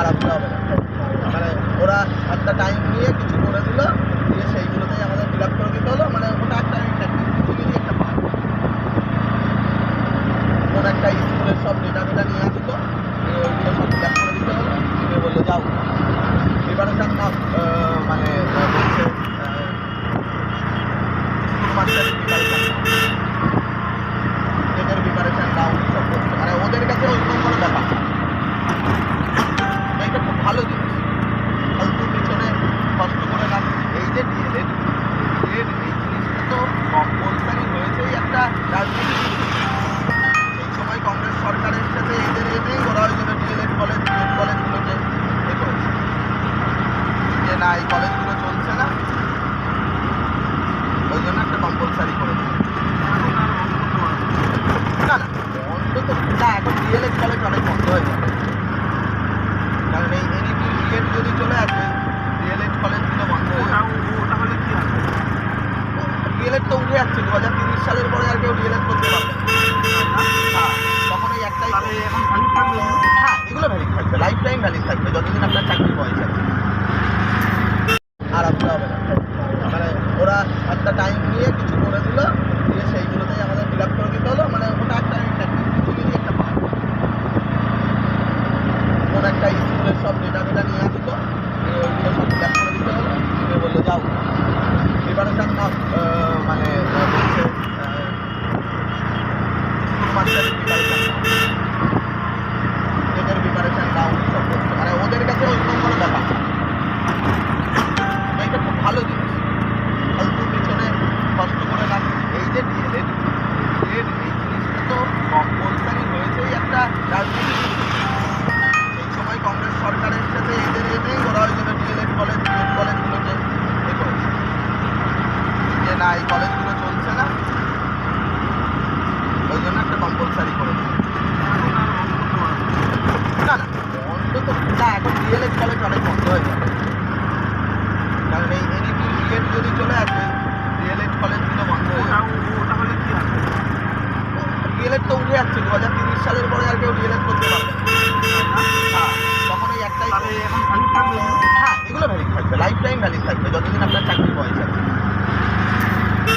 আর আসতে হবে না। মানে ওরা একটা টাইম নিয়ে কিছু করে দিল, দিয়ে সেইগুলোতেই আমাদের ফিল আপ করে দিতে হলো। মানে ওটা একটা টেকনিক্যালি একটা পার্ট। কোন একটা স্কুলের সব ডেটা নিয়ে আসলো, দিয়ে ওইগুলো সব ফিল আপ করে দিতে হলো। দিয়ে বললো যাও প্রিপারেশান নাও, মানে বলছে স্কুল মাস্টারের প্রিপারেশান নাও, নিজেদের প্রিপারেশান নাও, সব করছে। মানে ওদের কাছে ওইরকম কোনো ব্যাপার না। এইটা খুব ভালো জিনিস। ফালতু পিছনে কষ্ট করে না, এই যে ডিএলএড এই জিনিসটা তো কম্পালসারি হয়েছেই একটা রাজনীতি। সেই সময় কংগ্রেস সরকারের সাথে এদের এনেই ওরা ওই জন্য ডিএলএড কলেজগুলোকে এ করেছে যে না এই কলেজগুলো চলছে না, ওই জন্য একটা কম্পালসারি করে দিল। না না বন্ধ তো না, এখন ডিএলএড কলেজ অনেক বন্ধ হয়ে যাবে। কারণ এই এনইপি বিএড যদি চলে আসে, ডিএলএড কলেজগুলো বন্ধ হয়ে যাবে। ডিএলএড তো উঠে যাচ্ছে, 2030 সালের পরে আর কেউ ডিএলএড করতে পারবে না। হ্যাঁ, তখন এই একটাই। হ্যাঁ, এগুলো ভ্যালিড থাকবে, লাইফ টাইম ভ্যালিড থাকবে, যতদিন আপনার চাকরি বয়স আছে। আর আসতে হবে না। মানে ওরা একটা টাইম নিয়ে কিছু করে দিল, দিয়ে সেইগুলোতেই আমাদের ফিল আপ করে দিতে হলো। মানে ওটা একটা টেকনিক্যালি একটা পার্ট। কোন একটা স্কুলের সব ডেটা নিয়ে আসলো, দিয়ে ওইগুলো সব ফিল আপ করে দিতে হলো। দিয়ে বললো যাও প্রিপারেশান নাও, মানে বলছে স্কুল মাস্টারের প্রিপারেশান নাও, নিজেদের প্রিপারেশান নাও, সব করছে। মানে ওদের কাছে ওইরকম কোনো ব্যাপার না। এইটা খুব ভালো জিনিস। ফালতু পিছনে কষ্ট করে না, এই যে ডিএলএড এই জিনিসটা তো কম্পালসারি হয়েছেই একটা রাজনীতি। সেই সময় কংগ্রেস সরকারের সাথে এদের এনেই ওরা ওই জন্য ডিএলএড কলেজগুলোকে এ করেছে যে না এই কলেজগুলো চলছে না, ওই জন্য একটা কম্পালসারি করে দিল। না না বন্ধ তো না, এখন ডিএলএড কলেজ অনেক বন্ধ হয়ে যাবে। কারণ এই এনইপি বিএড যদি চলে আসে, ডিএলএড কলেজগুলো বন্ধ হয়ে যাবে। ডিএলএড তো উঠে যাচ্ছে, 2030 সালের পরে আর কেউ ডিএলএড করতে পারবে না। হ্যাঁ, তখন এই একটাই। হ্যাঁ, এগুলো ভ্যালিড থাকবে, লাইফ টাইম ভ্যালিড থাকবে, যতদিন আপনার চাকরি বয়স আছে।